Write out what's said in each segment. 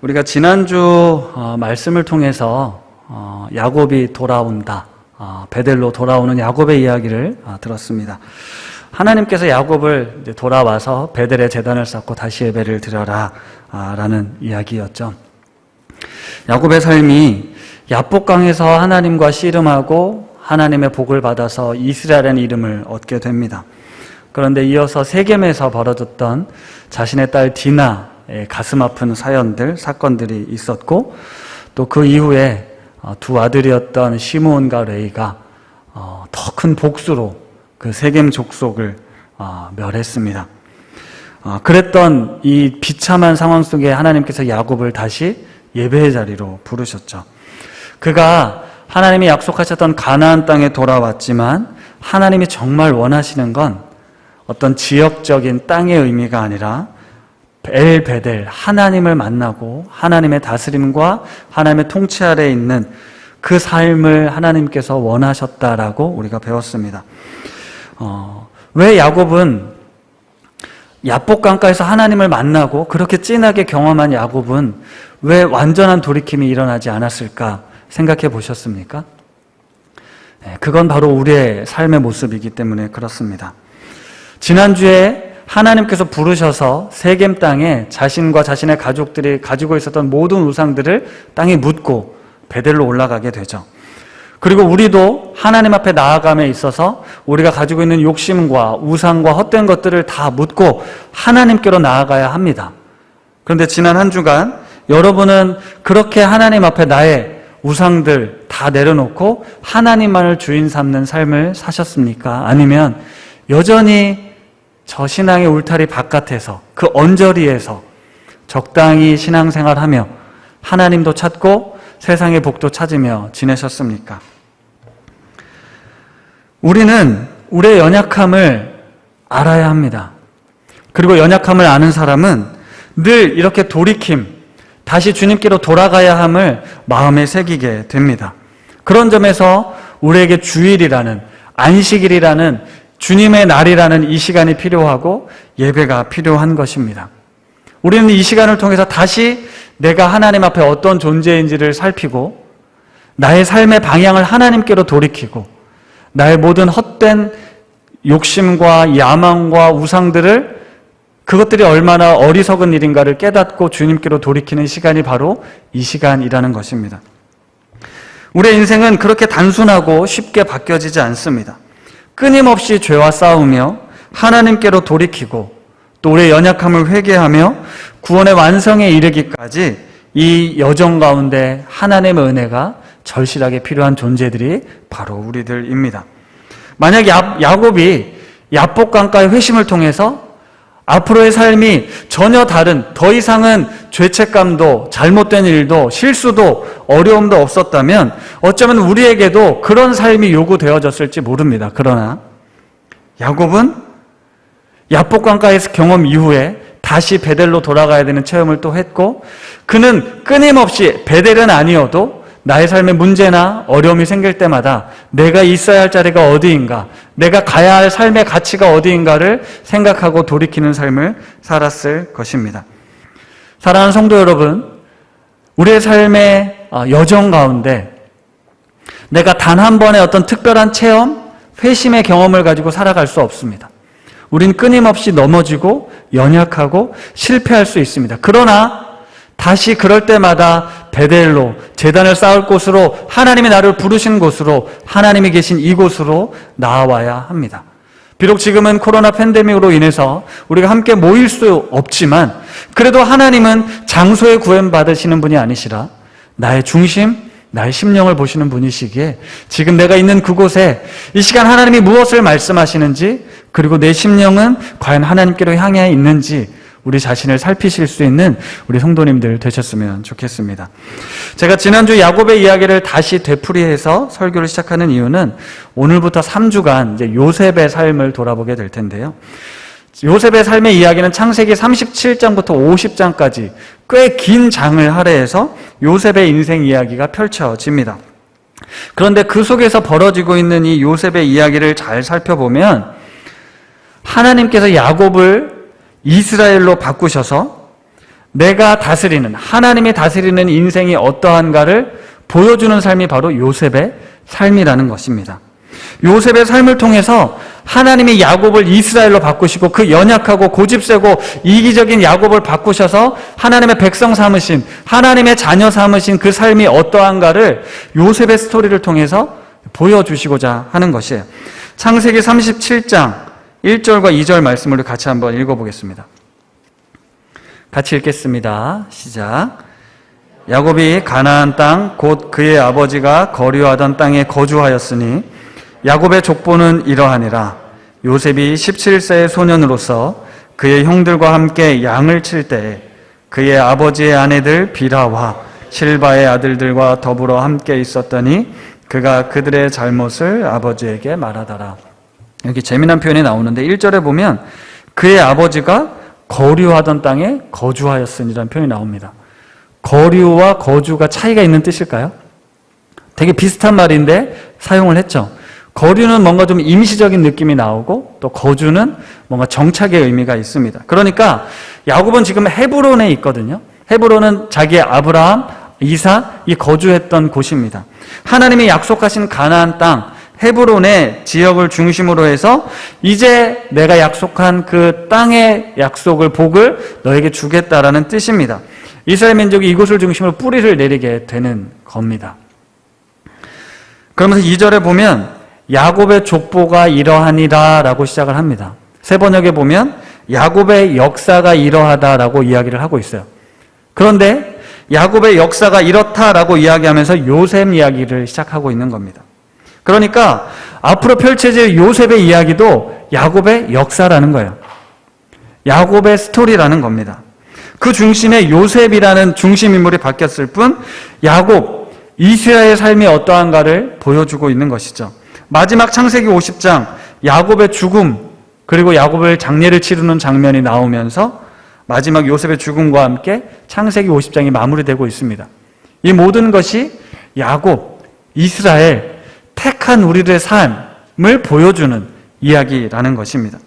우리가 지난주 말씀을 통해서 야곱이 돌아온다, 베델로 돌아오는 야곱의 이야기를 들었습니다. 하나님께서 야곱을 이제 돌아와서 베델에 제단을 쌓고 다시 예배를 드려라 라는 이야기였죠. 야곱의 삶이 야복강에서 하나님과 씨름하고 하나님의 복을 받아서 이스라엘이라는 이름을 얻게 됩니다. 그런데 이어서 세겜에서 벌어졌던 자신의 딸 디나의 가슴 아픈 사건들이 있었고, 또 그 이후에 두 아들이었던 시므온과 레이가 더 큰 복수로 그 세겜 족속을 멸했습니다. 그랬던 이 비참한 상황 속에 하나님께서 야곱을 다시 예배의 자리로 부르셨죠. 그가 하나님이 약속하셨던 가나안 땅에 돌아왔지만 하나님이 정말 원하시는 건 어떤 지역적인 땅의 의미가 아니라 엘베델, 하나님을 만나고 하나님의 다스림과 하나님의 통치 아래에 있는 그 삶을 하나님께서 원하셨다라고 우리가 배웠습니다. 왜 야곱은 야복강가에서 하나님을 만나고 그렇게 진하게 경험한 야곱은 왜 완전한 돌이킴이 일어나지 않았을까 생각해 보셨습니까? 그건 바로 우리의 삶의 모습이기 때문에 그렇습니다. 지난주에 하나님께서 부르셔서 세겜 땅에 자신과 자신의 가족들이 가지고 있었던 모든 우상들을 땅에 묻고 베델로 올라가게 되죠. 그리고 우리도 하나님 앞에 나아감에 있어서 우리가 가지고 있는 욕심과 우상과 헛된 것들을 다 묻고 하나님께로 나아가야 합니다. 그런데 지난 한 주간 여러분은 그렇게 하나님 앞에 나의 우상들 다 내려놓고 하나님만을 주인 삼는 삶을 사셨습니까? 아니면 여전히 저 신앙의 울타리 바깥에서 그 언저리에서 적당히 신앙생활하며 하나님도 찾고 세상의 복도 찾으며 지내셨습니까? 우리는 우리의 연약함을 알아야 합니다. 그리고 연약함을 아는 사람은 늘 이렇게 돌이킴, 다시 주님께로 돌아가야 함을 마음에 새기게 됩니다. 그런 점에서 우리에게 주일이라는, 안식일이라는 주님의 날이라는 이 시간이 필요하고 예배가 필요한 것입니다. 우리는 이 시간을 통해서 다시 내가 하나님 앞에 어떤 존재인지를 살피고 나의 삶의 방향을 하나님께로 돌이키고 나의 모든 헛된 욕심과 야망과 우상들을 그것들이 얼마나 어리석은 일인가를 깨닫고 주님께로 돌이키는 시간이 바로 이 시간이라는 것입니다. 우리의 인생은 그렇게 단순하고 쉽게 바뀌어지지 않습니다. 끊임없이 죄와 싸우며 하나님께로 돌이키고 또 우리의 연약함을 회개하며 구원의 완성에 이르기까지 이 여정 가운데 하나님의 은혜가 절실하게 필요한 존재들이 바로 우리들입니다. 만약 야곱이 야복강가의 회심을 통해서 앞으로의 삶이 전혀 다른, 더 이상은 죄책감도 잘못된 일도 실수도 어려움도 없었다면 어쩌면 우리에게도 그런 삶이 요구되어졌을지 모릅니다. 그러나 야곱은 야복강가에서 경험 이후에 다시 베델로 돌아가야 되는 체험을 또 했고, 그는 끊임없이 베델은 아니어도 나의 삶에 문제나 어려움이 생길 때마다 내가 있어야 할 자리가 어디인가, 내가 가야 할 삶의 가치가 어디인가를 생각하고 돌이키는 삶을 살았을 것입니다. 사랑하는 성도 여러분, 우리의 삶의 여정 가운데 내가 단 한 번의 어떤 특별한 체험, 회심의 경험을 가지고 살아갈 수 없습니다. 우린 끊임없이 넘어지고 연약하고 실패할 수 있습니다. 그러나 다시 그럴 때마다 베델로, 제단을 쌓을 곳으로, 하나님이 나를 부르신 곳으로, 하나님이 계신 이곳으로 나아와야 합니다. 비록 지금은 코로나 팬데믹으로 인해서 우리가 함께 모일 수 없지만 그래도 하나님은 장소에 구원받으시는 분이 아니시라 나의 중심, 나의 심령을 보시는 분이시기에 지금 내가 있는 그곳에 이 시간 하나님이 무엇을 말씀하시는지, 그리고 내 심령은 과연 하나님께로 향해 있는지 우리 자신을 살피실 수 있는 우리 성도님들 되셨으면 좋겠습니다. 제가 지난주 야곱의 이야기를 다시 되풀이해서 설교를 시작하는 이유는 오늘부터 3주간 이제 요셉의 삶을 돌아보게 될 텐데요. 요셉의 삶의 이야기는 창세기 37장부터 50장까지 꽤 긴 장을 할애해서 요셉의 인생 이야기가 펼쳐집니다. 그런데 그 속에서 벌어지고 있는 이 요셉의 이야기를 잘 살펴보면 하나님께서 야곱을 이스라엘로 바꾸셔서 내가 다스리는, 하나님이 다스리는 인생이 어떠한가를 보여주는 삶이 바로 요셉의 삶이라는 것입니다. 요셉의 삶을 통해서 하나님이 야곱을 이스라엘로 바꾸시고 그 연약하고 고집세고 이기적인 야곱을 바꾸셔서 하나님의 백성 삼으신, 하나님의 자녀 삼으신 그 삶이 어떠한가를 요셉의 스토리를 통해서 보여주시고자 하는 것이에요. 창세기 37장 1절과 2절 말씀을 같이 한번 읽어보겠습니다. 같이 읽겠습니다. 시작. 야곱이 가나안 땅 곧 그의 아버지가 거류하던 땅에 거주하였으니 야곱의 족보는 이러하니라. 요셉이 17세의 소년으로서 그의 형들과 함께 양을 칠 때에 그의 아버지의 아내들 비라와 실바의 아들들과 더불어 함께 있었더니 그가 그들의 잘못을 아버지에게 말하더라. 여기 재미난 표현이 나오는데 1절에 보면 그의 아버지가 거류하던 땅에 거주하였으니라는 표현이 나옵니다. 거류와 거주가 차이가 있는 뜻일까요? 되게 비슷한 말인데 사용을 했죠. 거류는 뭔가 좀 임시적인 느낌이 나오고 또 거주는 뭔가 정착의 의미가 있습니다. 그러니까 야곱은 지금 헤브론에 있거든요. 헤브론은 자기의 아브라함, 이삭이 거주했던 곳입니다. 하나님이 약속하신 가나안 땅 헤브론의 지역을 중심으로 해서 이제 내가 약속한 그 땅의 약속을, 복을 너에게 주겠다라는 뜻입니다. 이스라엘 민족이 이곳을 중심으로 뿌리를 내리게 되는 겁니다. 그러면서 2절에 보면 야곱의 족보가 이러하니라 라고 시작을 합니다. 세 번역에 보면 야곱의 역사가 이러하다라고 이야기를 하고 있어요. 그런데 야곱의 역사가 이렇다라고 이야기하면서 요셉 이야기를 시작하고 있는 겁니다. 그러니까 앞으로 펼쳐질 요셉의 이야기도 야곱의 역사라는 거예요. 야곱의 스토리라는 겁니다. 그 중심에 요셉이라는 중심 인물이 바뀌었을 뿐 야곱, 이스라엘의 삶이 어떠한가를 보여주고 있는 것이죠. 마지막 창세기 50장 야곱의 죽음 그리고 야곱의 장례를 치르는 장면이 나오면서 마지막 요셉의 죽음과 함께 창세기 50장이 마무리되고 있습니다. 이 모든 것이 야곱, 이스라엘, 택한 우리들의 삶을 보여주는 이야기라는 것입니다.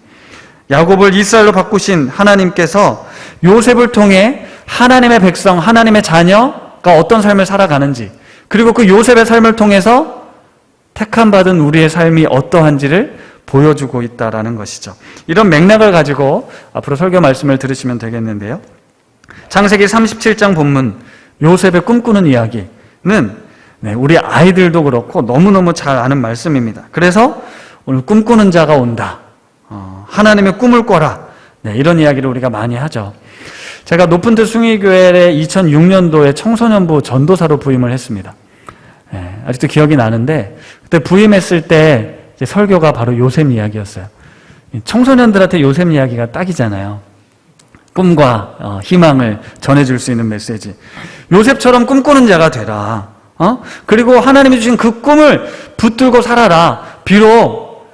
야곱을 이스라엘로 바꾸신 하나님께서 요셉을 통해 하나님의 백성, 하나님의 자녀가 어떤 삶을 살아가는지, 그리고 그 요셉의 삶을 통해서 택함받은 우리의 삶이 어떠한지를 보여주고 있다라는 것이죠. 이런 맥락을 가지고 앞으로 설교 말씀을 들으시면 되겠는데요. 창세기 37장 본문 요셉의 꿈꾸는 이야기는 우리 아이들도 그렇고 너무너무 잘 아는 말씀입니다. 그래서 오늘 꿈꾸는 자가 온다. 하나님의 꿈을 꿔라. 이런 이야기를 우리가 많이 하죠. 제가 높은 뜻 숭의교회에 2006년도에 청소년부 전도사로 부임을 했습니다. 아직도 기억이 나는데 그때 부임했을 때 설교가 바로 요셉 이야기였어요. 청소년들한테 요셉 이야기가 딱이잖아요. 꿈과 희망을 전해줄 수 있는 메시지. 요셉처럼 꿈꾸는 자가 되라. 그리고 하나님이 주신 그 꿈을 붙들고 살아라. 비록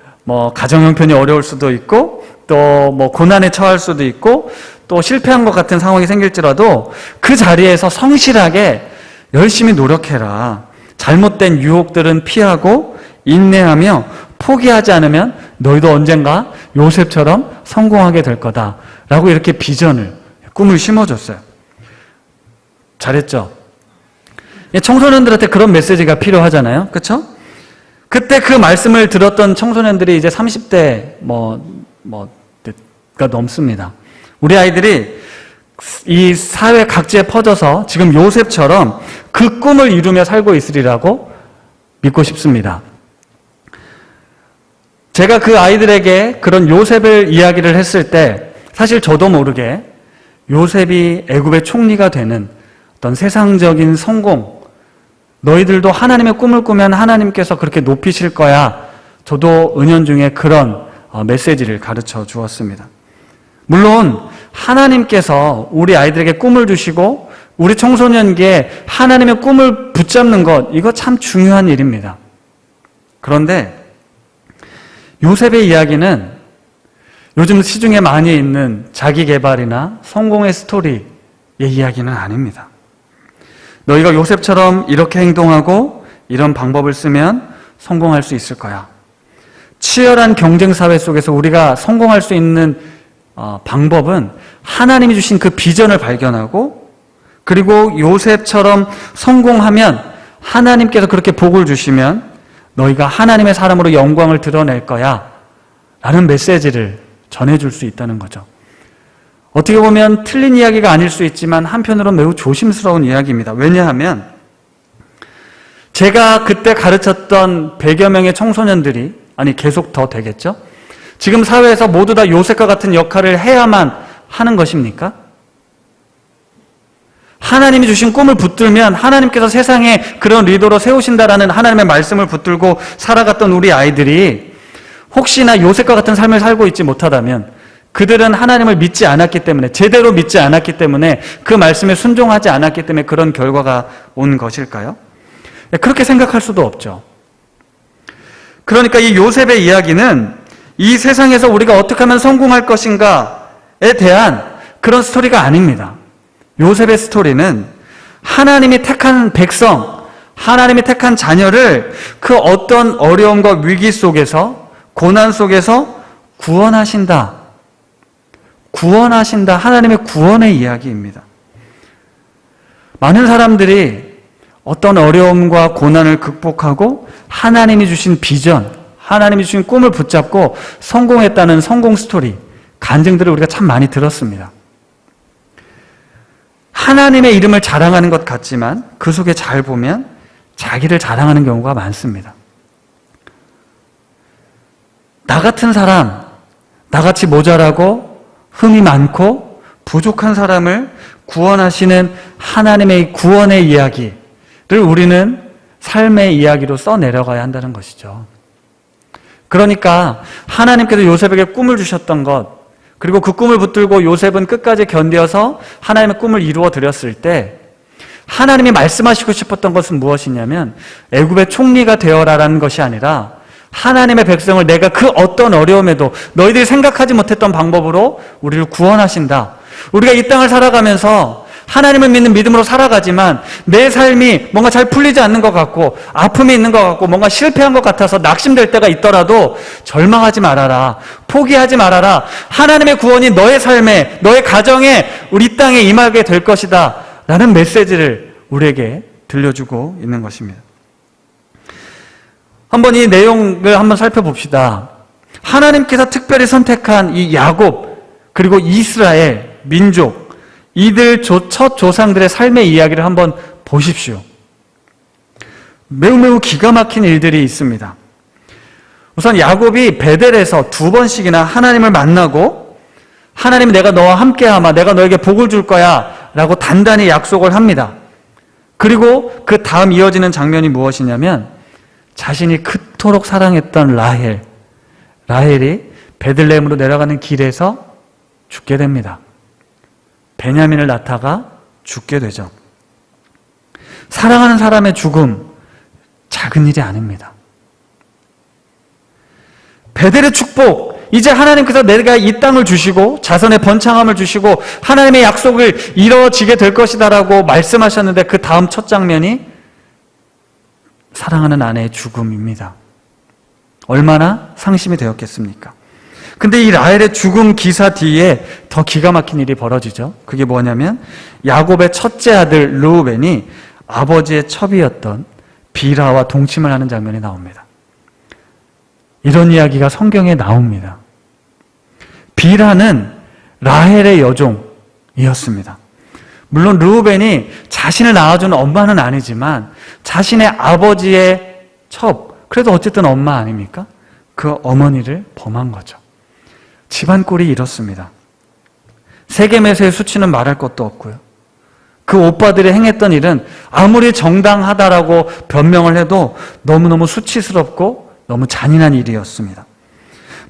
가정 형편이 어려울 수도 있고 또 고난에 처할 수도 있고 또 실패한 것 같은 상황이 생길지라도 그 자리에서 성실하게 열심히 노력해라. 잘못된 유혹들은 피하고 인내하며 포기하지 않으면 너희도 언젠가 요셉처럼 성공하게 될 거다. 라고 이렇게 비전을, 꿈을 심어줬어요. 잘했죠? 청소년들한테 그런 메시지가 필요하잖아요. 그렇죠? 그때 그 말씀을 들었던 청소년들이 이제 30대 가 넘습니다. 우리 아이들이 이 사회 각지에 퍼져서 지금 요셉처럼 그 꿈을 이루며 살고 있으리라고 믿고 싶습니다. 제가 그 아이들에게 그런 요셉을 이야기를 했을 때 사실 저도 모르게 요셉이 애굽의 총리가 되는 어떤 세상적인 성공, 너희들도 하나님의 꿈을 꾸면 하나님께서 그렇게 높이실 거야. 저도 은연중에 그런 메시지를 가르쳐 주었습니다. 물론 하나님께서 우리 아이들에게 꿈을 주시고 우리 청소년기에 하나님의 꿈을 붙잡는 것, 이거 참 중요한 일입니다. 그런데 요셉의 이야기는 요즘 시중에 많이 있는 자기 개발이나 성공의 스토리의 이야기는 아닙니다. 너희가 요셉처럼 이렇게 행동하고 이런 방법을 쓰면 성공할 수 있을 거야. 치열한 경쟁 사회 속에서 우리가 성공할 수 있는 방법은 하나님이 주신 그 비전을 발견하고 그리고 요셉처럼 성공하면 하나님께서 그렇게 복을 주시면 너희가 하나님의 사람으로 영광을 드러낼 거야 라는 메시지를 전해줄 수 있다는 거죠. 어떻게 보면 틀린 이야기가 아닐 수 있지만 한편으로는 매우 조심스러운 이야기입니다. 왜냐하면 제가 그때 가르쳤던 100여 명의 청소년들이, 아니 계속 더 되겠죠? 지금 사회에서 모두 다 요셉과 같은 역할을 해야만 하는 것입니까? 하나님이 주신 꿈을 붙들면 하나님께서 세상에 그런 리더로 세우신다라는 하나님의 말씀을 붙들고 살아갔던 우리 아이들이 혹시나 요셉과 같은 삶을 살고 있지 못하다면 그들은 하나님을 믿지 않았기 때문에, 제대로 믿지 않았기 때문에, 그 말씀에 순종하지 않았기 때문에 그런 결과가 온 것일까요? 그렇게 생각할 수도 없죠. 그러니까 이 요셉의 이야기는 이 세상에서 우리가 어떻게 하면 성공할 것인가에 대한 그런 스토리가 아닙니다. 요셉의 스토리는 하나님이 택한 백성, 하나님이 택한 자녀를 그 어떤 어려움과 위기 속에서, 고난 속에서 구원하신다. 하나님의 구원의 이야기입니다. 많은 사람들이 어떤 어려움과 고난을 극복하고 하나님이 주신 비전, 하나님이 주신 꿈을 붙잡고 성공했다는 성공 스토리, 간증들을 우리가 참 많이 들었습니다. 하나님의 이름을 자랑하는 것 같지만 그 속에 잘 보면 자기를 자랑하는 경우가 많습니다. 나 같은 사람, 나같이 모자라고 흠이 많고 부족한 사람을 구원하시는 하나님의 구원의 이야기를 우리는 삶의 이야기로 써내려가야 한다는 것이죠. 그러니까 하나님께서 요셉에게 꿈을 주셨던 것, 그리고 그 꿈을 붙들고 요셉은 끝까지 견뎌서 하나님의 꿈을 이루어 드렸을 때 하나님이 말씀하시고 싶었던 것은 무엇이냐면 애굽의 총리가 되어라라는 것이 아니라 하나님의 백성을 내가 그 어떤 어려움에도 너희들이 생각하지 못했던 방법으로 우리를 구원하신다. 우리가 이 땅을 살아가면서 하나님을 믿는 믿음으로 살아가지만 내 삶이 뭔가 잘 풀리지 않는 것 같고 아픔이 있는 것 같고 뭔가 실패한 것 같아서 낙심될 때가 있더라도 절망하지 말아라. 포기하지 말아라. 하나님의 구원이 너의 삶에, 너의 가정에, 우리 땅에 임하게 될 것이다 라는 메시지를 우리에게 들려주고 있는 것입니다. 한번 이 내용을 한번 살펴봅시다. 하나님께서 특별히 선택한 이 야곱 그리고 이스라엘 민족, 이들 첫 조상들의 삶의 이야기를 한번 보십시오. 매우 기가 막힌 일들이 있습니다. 우선 야곱이 베델에서 2번씩이나 하나님을 만나고 하나님, 내가 너와 함께하마, 내가 너에게 복을 줄 거야 라고 단단히 약속을 합니다. 그리고 그 다음 이어지는 장면이 무엇이냐면 자신이 그토록 사랑했던 라헬이 베들레헴으로 내려가는 길에서 죽게 됩니다. 베냐민을 낳다가 죽게 되죠. 사랑하는 사람의 죽음, 작은 일이 아닙니다. 베델의 축복, 이제 하나님께서 내가 이 땅을 주시고 자손의 번창함을 주시고 하나님의 약속을 이루어지게 될 것이다라고 말씀하셨는데 그 다음 첫 장면이 사랑하는 아내의 죽음입니다. 얼마나 상심이 되었겠습니까? 근데 이 라헬의 죽음 기사 뒤에 더 기가 막힌 일이 벌어지죠. 그게 뭐냐면 야곱의 첫째 아들 르우벤이 아버지의 첩이었던 비라와 동침을 하는 장면이 나옵니다. 이런 이야기가 성경에 나옵니다. 비라는 라헬의 여종이었습니다. 물론 르우벤이 자신을 낳아준 엄마는 아니지만 자신의 아버지의 첩, 그래도 어쨌든 엄마 아닙니까? 그 어머니를 범한 거죠. 집안 꼴이 이렇습니다. 세겜에서의 수치는 말할 것도 없고요. 그 오빠들이 행했던 일은 아무리 정당하다라고 변명을 해도 너무너무 수치스럽고 너무 잔인한 일이었습니다.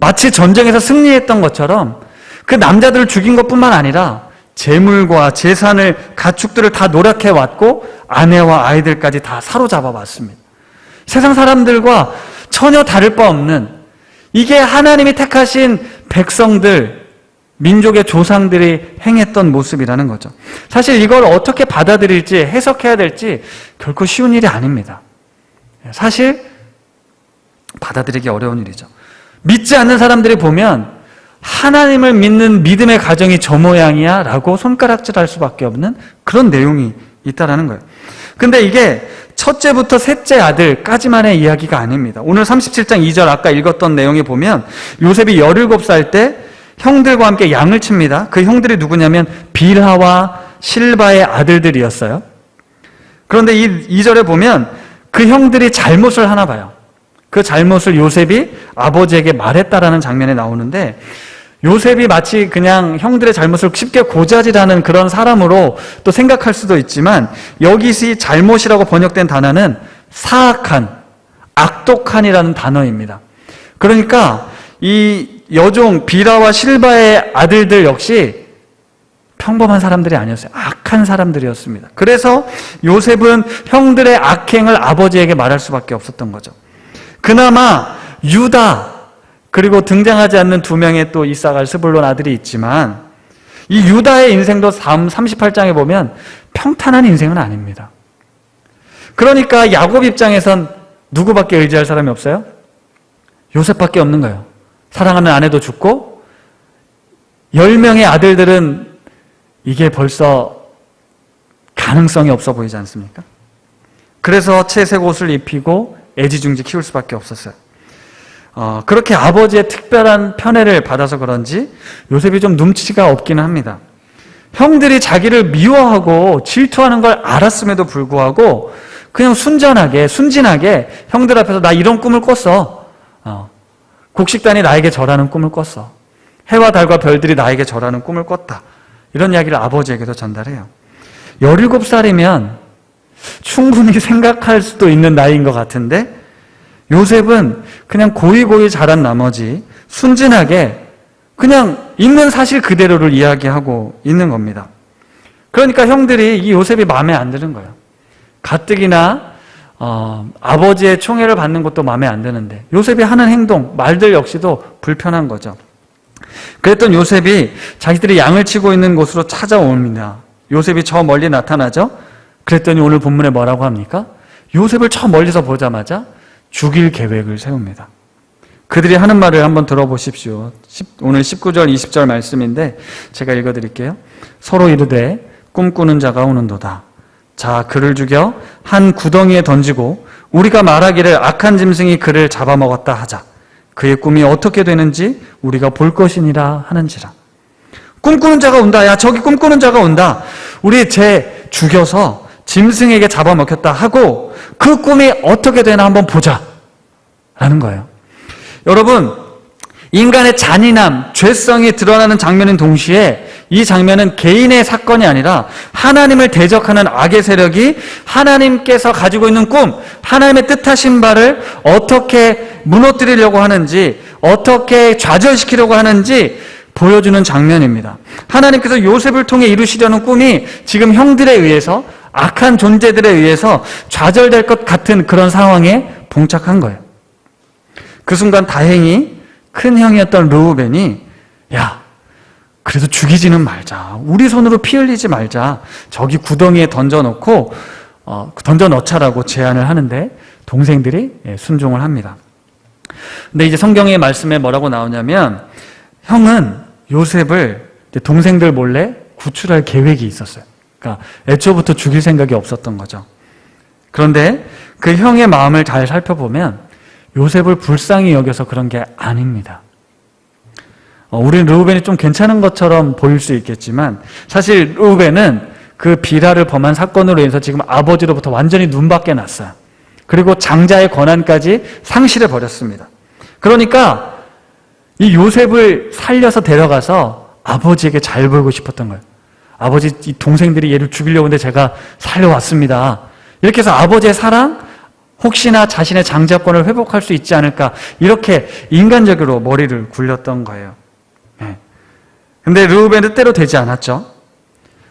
마치 전쟁에서 승리했던 것처럼 그 남자들을 죽인 것뿐만 아니라 재물과 재산을, 가축들을 다 노력해왔고 아내와 아이들까지 다 사로잡아왔습니다. 세상 사람들과 전혀 다를 바 없는, 이게 하나님이 택하신 백성들, 민족의 조상들이 행했던 모습이라는 거죠. 사실 이걸 어떻게 받아들일지, 해석해야 될지 결코 쉬운 일이 아닙니다. 사실 받아들이기 어려운 일이죠. 믿지 않는 사람들이 보면 하나님을 믿는 믿음의 가정이 저 모양이야 라고 손가락질할 수밖에 없는 그런 내용이 있다라는 거예요. 근데 이게 첫째부터 셋째 아들까지만의 이야기가 아닙니다. 오늘 37장 2절 아까 읽었던 내용에 보면 요셉이 17살 때 형들과 함께 양을 칩니다. 그 형들이 누구냐면 빌하와 실바의 아들들이었어요. 그런데 이 2절에 보면 그 형들이 잘못을 하나 봐요. 그 잘못을 요셉이 아버지에게 말했다라는 장면이 나오는데, 요셉이 마치 그냥 형들의 잘못을 쉽게 고자질하는 그런 사람으로 또 생각할 수도 있지만, 여기서 잘못이라고 번역된 단어는 사악한, 악독한이라는 단어입니다. 그러니까 이 여종 빌하와 실바의 아들들 역시 평범한 사람들이 아니었어요. 악한 사람들이었습니다. 그래서 요셉은 형들의 악행을 아버지에게 말할 수밖에 없었던 거죠. 그나마 유다, 그리고 등장하지 않는 두 명의 또 이사갈, 스불론 아들이 있지만, 이 유다의 인생도 38장에 보면 평탄한 인생은 아닙니다. 그러니까 야곱 입장에선 누구밖에 의지할 사람이 없어요? 요셉밖에 없는 거예요. 사랑하는 아내도 죽고 10명의 아들들은 이게 벌써 가능성이 없어 보이지 않습니까? 그래서 채색 옷을 입히고 애지중지 키울 수밖에 없었어요. 그렇게 아버지의 특별한 편애를 받아서 그런지 요셉이 좀 눈치가 없기는 합니다. 형들이 자기를 미워하고 질투하는 걸 알았음에도 불구하고 그냥 순진하게 형들 앞에서 나 이런 꿈을 꿨어. 곡식단이 나에게 절하는 꿈을 꿨어. 해와 달과 별들이 나에게 절하는 꿈을 꿨다. 이런 이야기를 아버지에게도 전달해요. 17살이면 충분히 생각할 수도 있는 나이인 것 같은데, 요셉은 그냥 고이고이 자란 나머지 순진하게 그냥 있는 사실 그대로를 이야기하고 있는 겁니다. 그러니까 형들이 이 요셉이 마음에 안 드는 거예요. 가뜩이나 아버지의 총애를 받는 것도 마음에 안 드는데 요셉이 하는 행동, 말들 역시도 불편한 거죠. 그랬던 요셉이 자기들이 양을 치고 있는 곳으로 찾아옵니다. 요셉이 저 멀리 나타나죠. 그랬더니 오늘 본문에 뭐라고 합니까? 요셉을 저 멀리서 보자마자 죽일 계획을 세웁니다. 그들이 하는 말을 한번 들어보십시오. 오늘 19절 20절 말씀인데 제가 읽어드릴게요. 서로 이르되 꿈꾸는 자가 오는도다. 자, 그를 죽여 한 구덩이에 던지고 우리가 말하기를 악한 짐승이 그를 잡아먹었다 하자. 그의 꿈이 어떻게 되는지 우리가 볼 것이니라 하는지라. 꿈꾸는 자가 온다. 야, 저기 꿈꾸는 자가 온다. 우리 쟤 죽여서 짐승에게 잡아먹혔다 하고 그 꿈이 어떻게 되나 한번 보자 라는 거예요. 여러분, 인간의 잔인함, 죄성이 드러나는 장면인 동시에 이 장면은 개인의 사건이 아니라 하나님을 대적하는 악의 세력이 하나님께서 가지고 있는 꿈, 하나님의 뜻하신 바를 어떻게 무너뜨리려고 하는지, 어떻게 좌절시키려고 하는지 보여주는 장면입니다. 하나님께서 요셉을 통해 이루시려는 꿈이 지금 형들에 의해서, 악한 존재들에 의해서 좌절될 것 같은 그런 상황에 봉착한 거예요. 그 순간 다행히 큰 형이었던 르우벤이, 야, 그래도 죽이지는 말자. 우리 손으로 피 흘리지 말자. 저기 구덩이에 던져넣자라고 제안을 하는데 동생들이 순종을 합니다. 근데 이제 성경의 말씀에 뭐라고 나오냐면, 형은 요셉을 동생들 몰래 구출할 계획이 있었어요. 그러니까 애초부터 죽일 생각이 없었던 거죠. 그런데 그 형의 마음을 잘 살펴보면 요셉을 불쌍히 여겨서 그런 게 아닙니다. 우린 르우벤이 좀 괜찮은 것처럼 보일 수 있겠지만 사실 르우벤은 그 비라를 범한 사건으로 인해서 지금 아버지로부터 완전히 눈밖에 났어요. 그리고 장자의 권한까지 상실해 버렸습니다. 그러니까 이 요셉을 살려서 데려가서 아버지에게 잘 보이고 싶었던 거예요. 아버지, 이 동생들이 얘를 죽이려고 하는데 제가 살려왔습니다. 이렇게 해서 아버지의 사랑, 혹시나 자신의 장자권을 회복할 수 있지 않을까, 이렇게 인간적으로 머리를 굴렸던 거예요. 근데 르우벤은 뜻대로 되지 않았죠.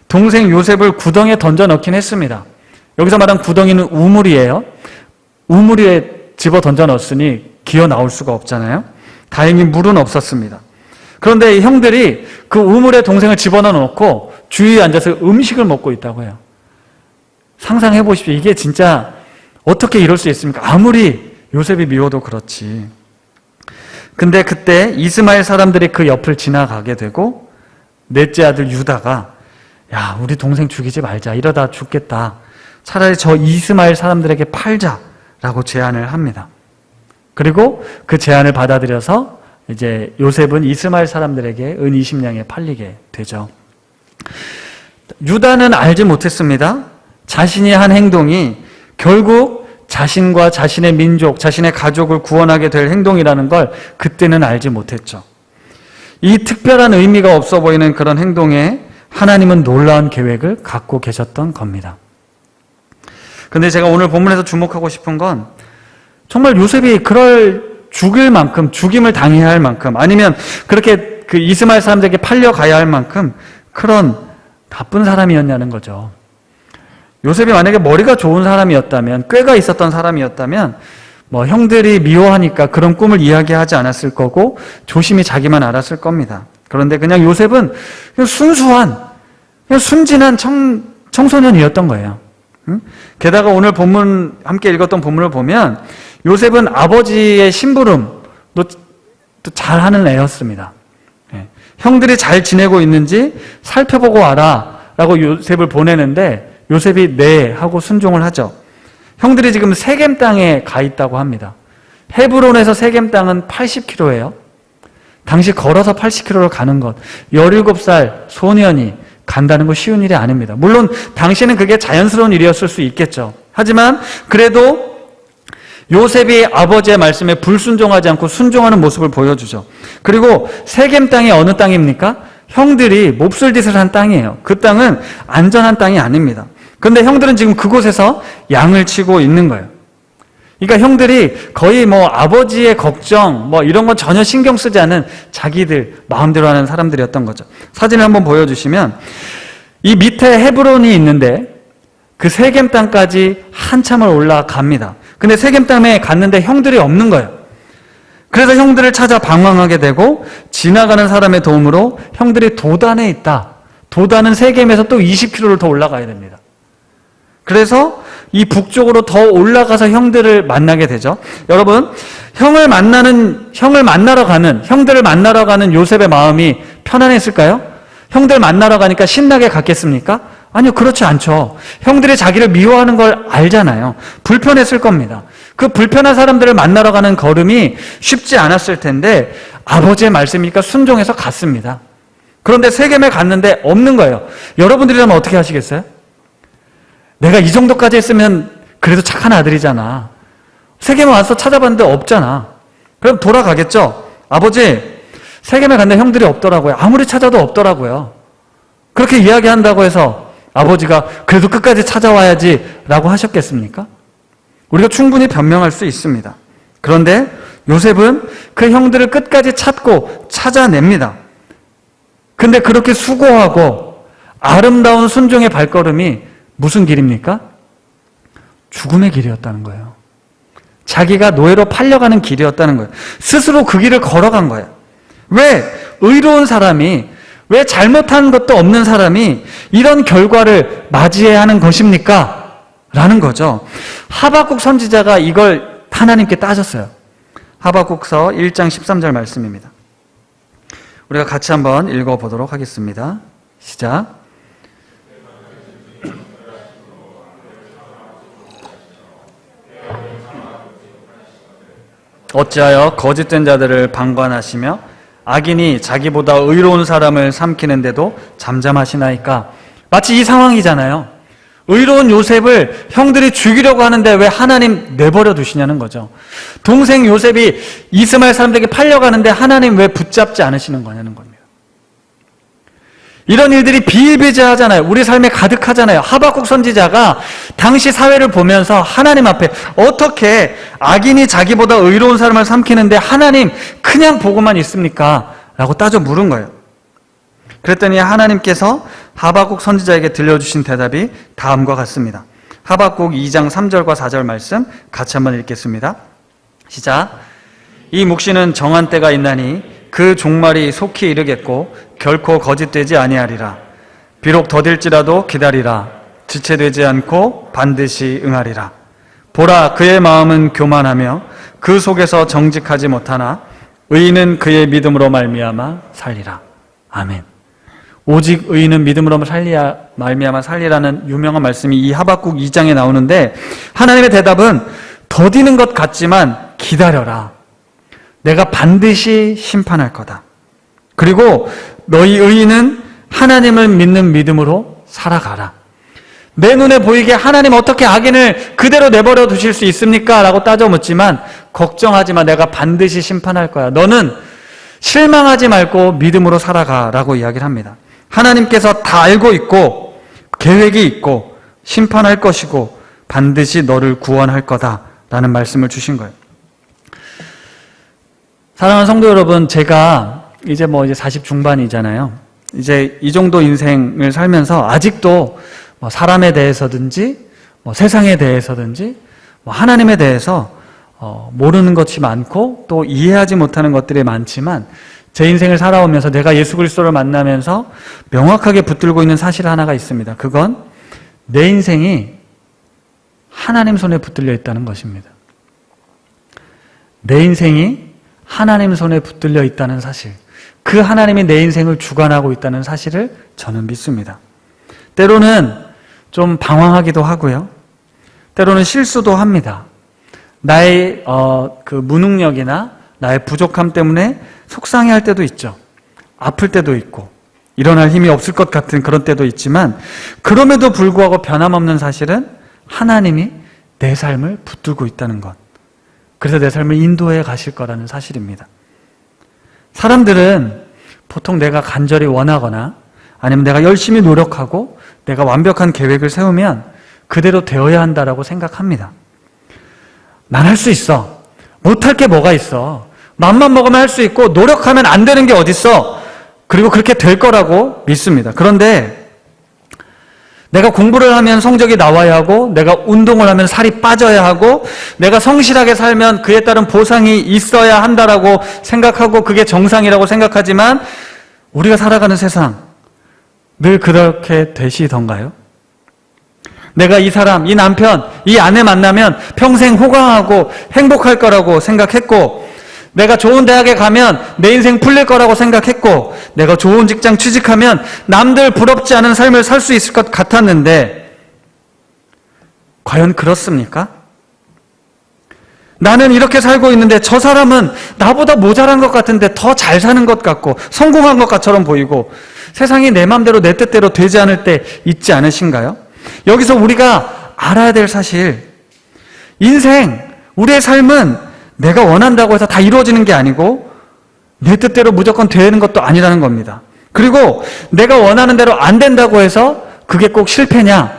동생 요셉을 구덩이에 던져 넣긴 했습니다. 여기서 말한 구덩이는 우물이에요. 우물에 집어 던져 넣었으니 기어 나올 수가 없잖아요. 다행히 물은 없었습니다. 그런데 이 형들이 그 우물에 동생을 집어넣어 놓고 주위에 앉아서 음식을 먹고 있다고 해요. 상상해 보십시오. 이게 진짜 어떻게 이럴 수 있습니까? 아무리 요셉이 미워도 그렇지. 근데 그때 이스마엘 사람들이 그 옆을 지나가게 되고 넷째 아들 유다가 야, 우리 동생 죽이지 말자. 이러다 죽겠다. 차라리 저 이스마엘 사람들에게 팔자라고 제안을 합니다. 그리고 그 제안을 받아들여서 이제 요셉은 이스마엘 사람들에게 은 20냥에 팔리게 되죠. 유다는 알지 못했습니다. 자신이 한 행동이 결국 자신과 자신의 민족, 자신의 가족을 구원하게 될 행동이라는 걸 그때는 알지 못했죠. 이 특별한 의미가 없어 보이는 그런 행동에 하나님은 놀라운 계획을 갖고 계셨던 겁니다. 그런데 제가 오늘 본문에서 주목하고 싶은 건 정말 요셉이 죽일 만큼, 죽임을 당해야 할 만큼, 아니면 그렇게 그 이스마엘 사람들에게 팔려가야 할 만큼 그런 나쁜 사람이었냐는 거죠. 요셉이 만약에 머리가 좋은 사람이었다면, 꾀가 있었던 사람이었다면 형들이 미워하니까 그런 꿈을 이야기하지 않았을 거고 조심히 자기만 알았을 겁니다. 그런데 그냥 요셉은 그냥 순수한, 그냥 순진한 청소년이었던 거예요. 게다가 오늘 본문, 함께 읽었던 본문을 보면 요셉은 아버지의 심부름도 또 잘하는 애였습니다. 형들이 잘 지내고 있는지 살펴보고 와라 라고 요셉을 보내는데 요셉이 네 하고 순종을 하죠. 형들이 지금 세겜 땅에 가 있다고 합니다. 헤브론에서 세겜 땅은 80km예요. 당시 걸어서 80km를 가는 것, 17살 소년이 간다는 거 쉬운 일이 아닙니다. 물론 당시에는 그게 자연스러운 일이었을 수 있겠죠. 하지만 그래도 요셉이 아버지의 말씀에 불순종하지 않고 순종하는 모습을 보여주죠. 그리고 세겜 땅이 어느 땅입니까? 형들이 몹쓸짓을 한 땅이에요. 그 땅은 안전한 땅이 아닙니다. 그런데 형들은 지금 그곳에서 양을 치고 있는 거예요. 그러니까 형들이 거의 아버지의 걱정 이런 건 전혀 신경 쓰지 않은 자기들 마음대로 하는 사람들이었던 거죠. 사진을 한번 보여주시면 이 밑에 헤브론이 있는데 그 세겜 땅까지 한참을 올라갑니다. 근데 세겜 땅에 갔는데 형들이 없는 거예요. 그래서 형들을 찾아 방황하게 되고 지나가는 사람의 도움으로 형들이 도단에 있다. 도단은 세겜에서 또 20km를 더 올라가야 됩니다. 그래서 이 북쪽으로 더 올라가서 형들을 만나게 되죠. 여러분, 형들을 만나러 가는 요셉의 마음이 편안했을까요? 형들 만나러 가니까 신나게 갔겠습니까? 아니요, 그렇지 않죠. 형들이 자기를 미워하는 걸 알잖아요. 불편했을 겁니다. 그 불편한 사람들을 만나러 가는 걸음이 쉽지 않았을 텐데 아버지의 말씀이니까 순종해서 갔습니다. 그런데 세겜에 갔는데 없는 거예요. 여러분들이라면 어떻게 하시겠어요? 내가 이 정도까지 했으면 그래도 착한 아들이잖아. 세겜에 와서 찾아봤는데 없잖아. 그럼 돌아가겠죠? 아버지, 세겜에 갔는데 형들이 없더라고요. 아무리 찾아도 없더라고요. 그렇게 이야기한다고 해서 아버지가 그래도 끝까지 찾아와야지 라고 하셨겠습니까? 우리가 충분히 변명할 수 있습니다. 그런데 요셉은 그 형들을 끝까지 찾고 찾아냅니다. 근데 그렇게 수고하고 아름다운 순종의 발걸음이 무슨 길입니까? 죽음의 길이었다는 거예요. 자기가 노예로 팔려가는 길이었다는 거예요. 스스로 그 길을 걸어간 거예요. 왜 의로운 사람이, 왜 잘못한 것도 없는 사람이 이런 결과를 맞이해야 하는 것입니까? 라는 거죠. 하박국 선지자가 이걸 하나님께 따졌어요. 하박국서 1장 13절 말씀입니다. 우리가 같이 한번 읽어보도록 하겠습니다. 시작. 어찌하여 거짓된 자들을 방관하시며 악인이 자기보다 의로운 사람을 삼키는데도 잠잠하시나이까? 마치 이 상황이잖아요. 의로운 요셉을 형들이 죽이려고 하는데 왜 하나님 내버려 두시냐는 거죠. 동생 요셉이 이스마엘 사람들에게 팔려가는데 하나님 왜 붙잡지 않으시는 거냐는 겁니다. 이런 일들이 비일비재하잖아요. 우리 삶에 가득하잖아요. 하박국 선지자가 당시 사회를 보면서 하나님 앞에 어떻게 악인이 자기보다 의로운 사람을 삼키는데 하나님 그냥 보고만 있습니까? 라고 따져 물은 거예요. 그랬더니 하나님께서 하박국 선지자에게 들려주신 대답이 다음과 같습니다. 하박국 2장 3절과 4절 말씀 같이 한번 읽겠습니다. 시작. 이 묵시는 정한 때가 있나니 그 종말이 속히 이르겠고 결코 거짓되지 아니하리라. 비록 더딜지라도 기다리라. 지체되지 않고 반드시 응하리라. 보라, 그의 마음은 교만하며 그 속에서 정직하지 못하나 의인은 그의 믿음으로 말미암아 살리라. 아멘. 오직 의인은 믿음으로 말미암아 살리라는 유명한 말씀이 이 하박국 2장에 나오는데, 하나님의 대답은 더디는 것 같지만 기다려라. 내가 반드시 심판할 거다. 그리고 너희 의인은 하나님을 믿는 믿음으로 살아가라. 내 눈에 보이게 하나님 어떻게 악인을 그대로 내버려 두실 수 있습니까? 라고 따져 묻지만 걱정하지 마. 내가 반드시 심판할 거야. 너는 실망하지 말고 믿음으로 살아가. 라고 이야기를 합니다. 하나님께서 다 알고 있고 계획이 있고 심판할 것이고 반드시 너를 구원할 거다. 라는 말씀을 주신 거예요. 사랑하는 성도 여러분, 제가 이제 40 중반이잖아요. 이제 이 정도 인생을 살면서 아직도 사람에 대해서든지 세상에 대해서든지 하나님에 대해서 모르는 것이 많고 또 이해하지 못하는 것들이 많지만, 제 인생을 살아오면서 내가 예수 그리스도를 만나면서 명확하게 붙들고 있는 사실 하나가 있습니다. 그건 내 인생이 하나님 손에 붙들려 있다는 것입니다. 내 인생이 하나님 손에 붙들려 있다는 사실, 그 하나님이 내 인생을 주관하고 있다는 사실을 저는 믿습니다. 때로는 좀 방황하기도 하고요. 때로는 실수도 합니다. 나의 그 무능력이나 나의 부족함 때문에 속상해할 때도 있죠. 아플 때도 있고 일어날 힘이 없을 것 같은 그런 때도 있지만, 그럼에도 불구하고 변함없는 사실은 하나님이 내 삶을 붙들고 있다는 것, 그래서 내 삶을 인도해 가실 거라는 사실입니다. 사람들은 보통 내가 간절히 원하거나 아니면 내가 열심히 노력하고 내가 완벽한 계획을 세우면 그대로 되어야 한다라고 생각합니다. 난 할 수 있어. 못할 게 뭐가 있어. 맘만 먹으면 할 수 있고 노력하면 안 되는 게 어딨어. 그리고 그렇게 될 거라고 믿습니다. 그런데 내가 공부를 하면 성적이 나와야 하고, 내가 운동을 하면 살이 빠져야 하고, 내가 성실하게 살면 그에 따른 보상이 있어야 한다라고 생각하고 그게 정상이라고 생각하지만, 우리가 살아가는 세상 늘 그렇게 되시던가요? 내가 이 사람, 이 남편, 이 아내 만나면 평생 호강하고 행복할 거라고 생각했고, 내가 좋은 대학에 가면 내 인생 풀릴 거라고 생각했고, 내가 좋은 직장 취직하면 남들 부럽지 않은 삶을 살 수 있을 것 같았는데, 과연 그렇습니까? 나는 이렇게 살고 있는데 저 사람은 나보다 모자란 것 같은데 더 잘 사는 것 같고 성공한 것처럼 보이고, 세상이 내 마음대로 내 뜻대로 되지 않을 때 있지 않으신가요? 여기서 우리가 알아야 될 사실, 인생, 우리의 삶은 내가 원한다고 해서 다 이루어지는 게 아니고 내 뜻대로 무조건 되는 것도 아니라는 겁니다. 그리고 내가 원하는 대로 안 된다고 해서 그게 꼭 실패냐,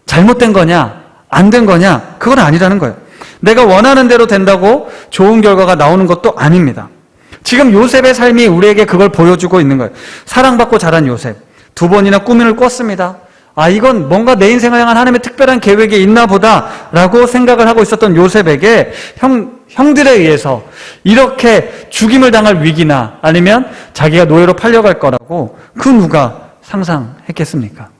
잘못된 거냐, 안 된 거냐, 그건 아니라는 거예요. 내가 원하는 대로 된다고 좋은 결과가 나오는 것도 아닙니다. 지금 요셉의 삶이 우리에게 그걸 보여주고 있는 거예요. 사랑받고 자란 요셉, 2번이나 꿈을 꿨습니다. 이건 뭔가 내 인생을 향한 하나님의 특별한 계획이 있나 보다라고 생각을 하고 있었던 요셉에게 형들에 의해서 이렇게 죽임을 당할 위기나 아니면 자기가 노예로 팔려갈 거라고 그 누가 상상했겠습니까?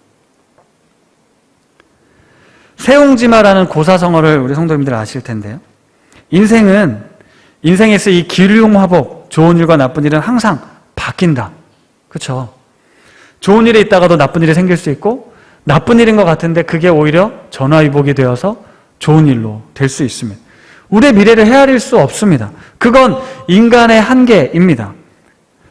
세옹지마라는 고사성어를 우리 성도님들 아실 텐데요. 인생에서 이 기륭화복, 좋은 일과 나쁜 일은 항상 바뀐다. 그렇죠? 좋은 일이 있다가도 나쁜 일이 생길 수 있고, 나쁜 일인 것 같은데 그게 오히려 전화위복이 되어서 좋은 일로 될 수 있습니다. 우리의 미래를 헤아릴 수 없습니다. 그건 인간의 한계입니다.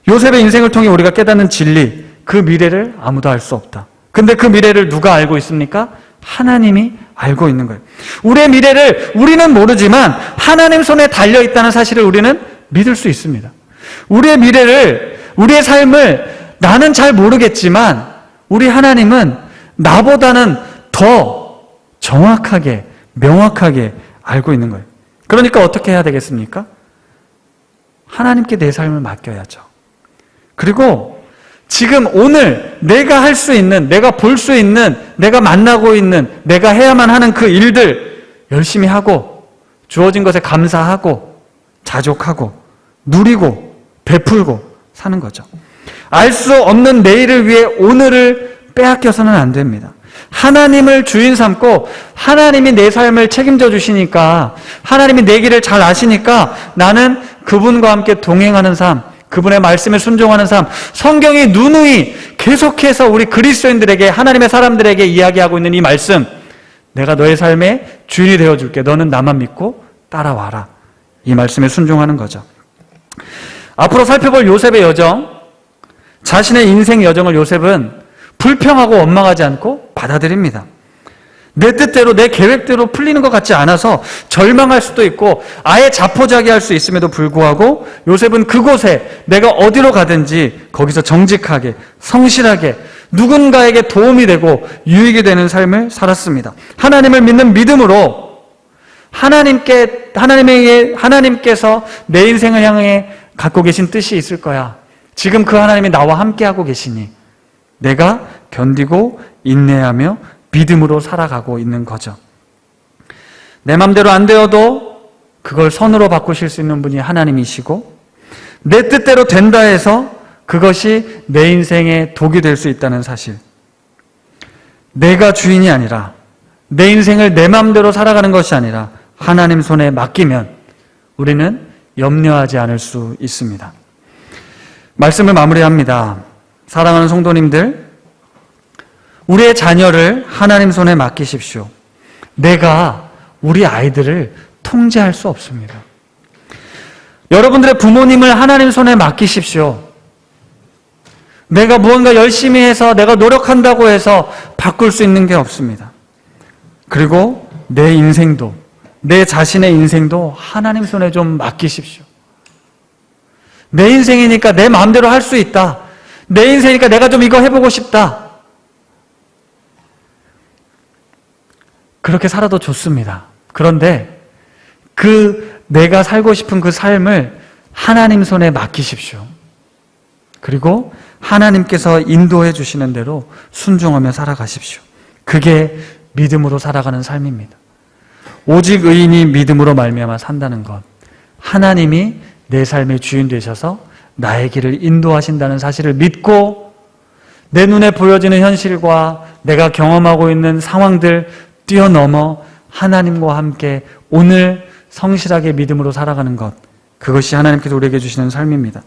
요셉의 인생을 통해 우리가 깨닫는 진리, 그 미래를 아무도 알 수 없다. 근데 그 미래를 누가 알고 있습니까? 하나님이 알고 있는 거예요. 우리의 미래를 우리는 모르지만 하나님 손에 달려있다는 사실을 우리는 믿을 수 있습니다. 우리의 미래를, 우리의 삶을 나는 잘 모르겠지만 우리 하나님은 나보다는 더 정확하게, 명확하게 알고 있는 거예요. 그러니까 어떻게 해야 되겠습니까? 하나님께 내 삶을 맡겨야죠. 그리고 지금 오늘 내가 할 수 있는, 내가 볼 수 있는, 내가 만나고 있는, 내가 해야만 하는 그 일들 열심히 하고, 주어진 것에 감사하고, 자족하고, 누리고, 베풀고 사는 거죠. 알 수 없는 내일을 위해 오늘을 빼앗겨서는 안 됩니다. 하나님을 주인 삼고 하나님이 내 삶을 책임져 주시니까, 하나님이 내 길을 잘 아시니까 나는 그분과 함께 동행하는 삶, 그분의 말씀에 순종하는 삶, 성경이 누누이 계속해서 우리 그리스도인들에게, 하나님의 사람들에게 이야기하고 있는 이 말씀, 내가 너의 삶의 주인이 되어줄게. 너는 나만 믿고 따라와라. 이 말씀에 순종하는 거죠. 앞으로 살펴볼 요셉의 여정, 자신의 인생 여정을 요셉은 불평하고 원망하지 않고 받아들입니다. 내 뜻대로, 내 계획대로 풀리는 것 같지 않아서 절망할 수도 있고 아예 자포자기할 수 있음에도 불구하고 요셉은 그곳에 내가 어디로 가든지 거기서 정직하게, 성실하게 누군가에게 도움이 되고 유익이 되는 삶을 살았습니다. 하나님을 믿는 믿음으로 하나님께서 내 인생을 향해 갖고 계신 뜻이 있을 거야. 지금 그 하나님이 나와 함께하고 계시니 내가 견디고 인내하며 믿음으로 살아가고 있는 거죠. 내 맘대로 안 되어도 그걸 선으로 바꾸실 수 있는 분이 하나님이시고, 내 뜻대로 된다 해서 그것이 내 인생의 독이 될 수 있다는 사실. 내가 주인이 아니라, 내 인생을 내 맘대로 살아가는 것이 아니라 하나님 손에 맡기면 우리는 염려하지 않을 수 있습니다. 말씀을 마무리합니다. 사랑하는 성도님들, 우리의 자녀를 하나님 손에 맡기십시오. 내가 우리 아이들을 통제할 수 없습니다. 여러분들의 부모님을 하나님 손에 맡기십시오. 내가 무언가 열심히 해서, 내가 노력한다고 해서 바꿀 수 있는 게 없습니다. 그리고 내 인생도, 내 자신의 인생도 하나님 손에 좀 맡기십시오. 내 인생이니까 내 마음대로 할 수 있다. 내 인생이니까 내가 좀 이거 해보고 싶다. 그렇게 살아도 좋습니다. 그런데 내가 살고 싶은 그 삶을 하나님 손에 맡기십시오. 그리고 하나님께서 인도해 주시는 대로 순종하며 살아가십시오. 그게 믿음으로 살아가는 삶입니다. 오직 의인이 믿음으로 말미암아 산다는 것, 하나님이 내 삶의 주인 되셔서 나의 길을 인도하신다는 사실을 믿고 내 눈에 보여지는 현실과 내가 경험하고 있는 상황들 뛰어넘어 하나님과 함께 오늘 성실하게 믿음으로 살아가는 것, 그것이 하나님께서 우리에게 주시는 삶입니다.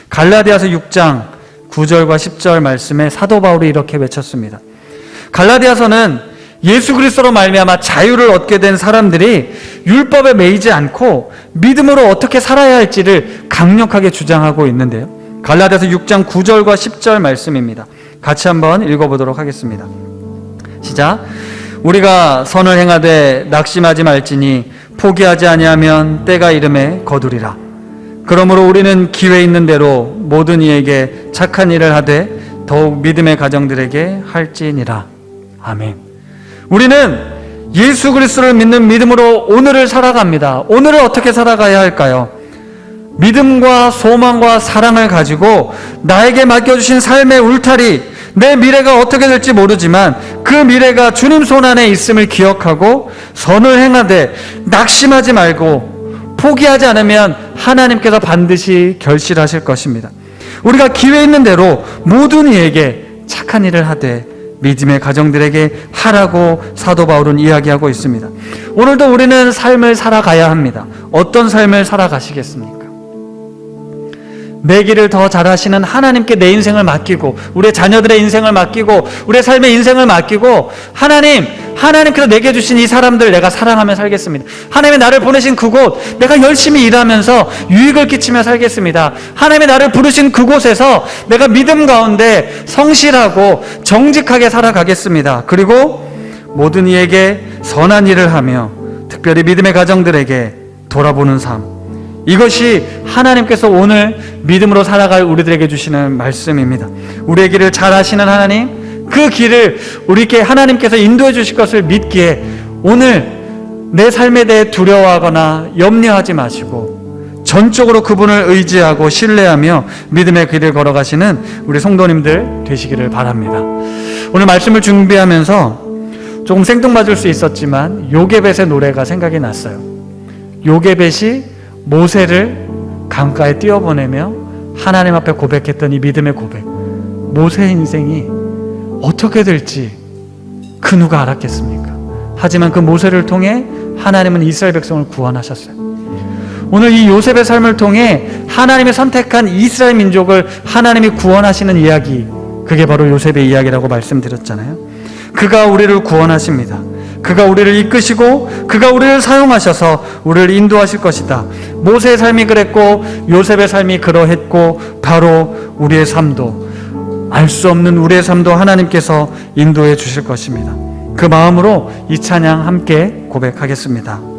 갈라디아서 6장 9절과 10절 말씀에 사도 바울이 이렇게 외쳤습니다. 갈라디아서는 예수 그리스도로 말미암아 자유를 얻게 된 사람들이 율법에 매이지 않고 믿음으로 어떻게 살아야 할지를 강력하게 주장하고 있는데요. 갈라디아서 6장 9절과 10절 말씀입니다. 같이 한번 읽어보도록 하겠습니다. 시작. 우리가 선을 행하되 낙심하지 말지니 포기하지 아니하면 때가 이름에 거두리라. 그러므로 우리는 기회 있는 대로 모든 이에게 착한 일을 하되 더욱 믿음의 가정들에게 할지니라. 아멘. 우리는 예수 그리스도를 믿는 믿음으로 오늘을 살아갑니다. 오늘을 어떻게 살아가야 할까요? 믿음과 소망과 사랑을 가지고 나에게 맡겨주신 삶의 울타리, 내 미래가 어떻게 될지 모르지만 그 미래가 주님 손 안에 있음을 기억하고 선을 행하되 낙심하지 말고 포기하지 않으면 하나님께서 반드시 결실하실 것입니다. 우리가 기회 있는 대로 모든 이에게 착한 일을 하되 믿음의 가정들에게 하라고 사도 바울은 이야기하고 있습니다. 오늘도 우리는 삶을 살아가야 합니다. 어떤 삶을 살아가시겠습니까? 내 길을 더 잘하시는 하나님께 내 인생을 맡기고, 우리의 자녀들의 인생을 맡기고, 우리의 삶의 인생을 맡기고, 하나님께서 내게 주신 이 사람들 내가 사랑하며 살겠습니다. 하나님이 나를 보내신 그곳 내가 열심히 일하면서 유익을 끼치며 살겠습니다. 하나님이 나를 부르신 그곳에서 내가 믿음 가운데 성실하고 정직하게 살아가겠습니다. 그리고 모든 이에게 선한 일을 하며 특별히 믿음의 가정들에게 돌아보는 삶, 이것이 하나님께서 오늘 믿음으로 살아갈 우리들에게 주시는 말씀입니다. 우리의 길을 잘 아시는 하나님, 그 길을 우리께 하나님께서 인도해 주실 것을 믿기에 오늘 내 삶에 대해 두려워하거나 염려하지 마시고 전적으로 그분을 의지하고 신뢰하며 믿음의 길을 걸어가시는 우리 성도님들 되시기를 바랍니다. 오늘 말씀을 준비하면서 조금 생뚱맞을 수 있었지만 요게벳의 노래가 생각이 났어요. 요게벳이 모세를 강가에 뛰어보내며 하나님 앞에 고백했던 이 믿음의 고백, 모세의 인생이 어떻게 될지 그 누가 알았겠습니까? 하지만 그 모세를 통해 하나님은 이스라엘 백성을 구원하셨어요. 오늘 이 요셉의 삶을 통해 하나님이 선택한 이스라엘 민족을 하나님이 구원하시는 이야기, 그게 바로 요셉의 이야기라고 말씀드렸잖아요. 그가 우리를 구원하십니다. 그가 우리를 이끄시고 그가 우리를 사용하셔서 우리를 인도하실 것이다. 모세의 삶이 그랬고 요셉의 삶이 그러했고 바로 우리의 삶도, 알 수 없는 우리의 삶도 하나님께서 인도해 주실 것입니다. 그 마음으로 이 찬양 함께 고백하겠습니다.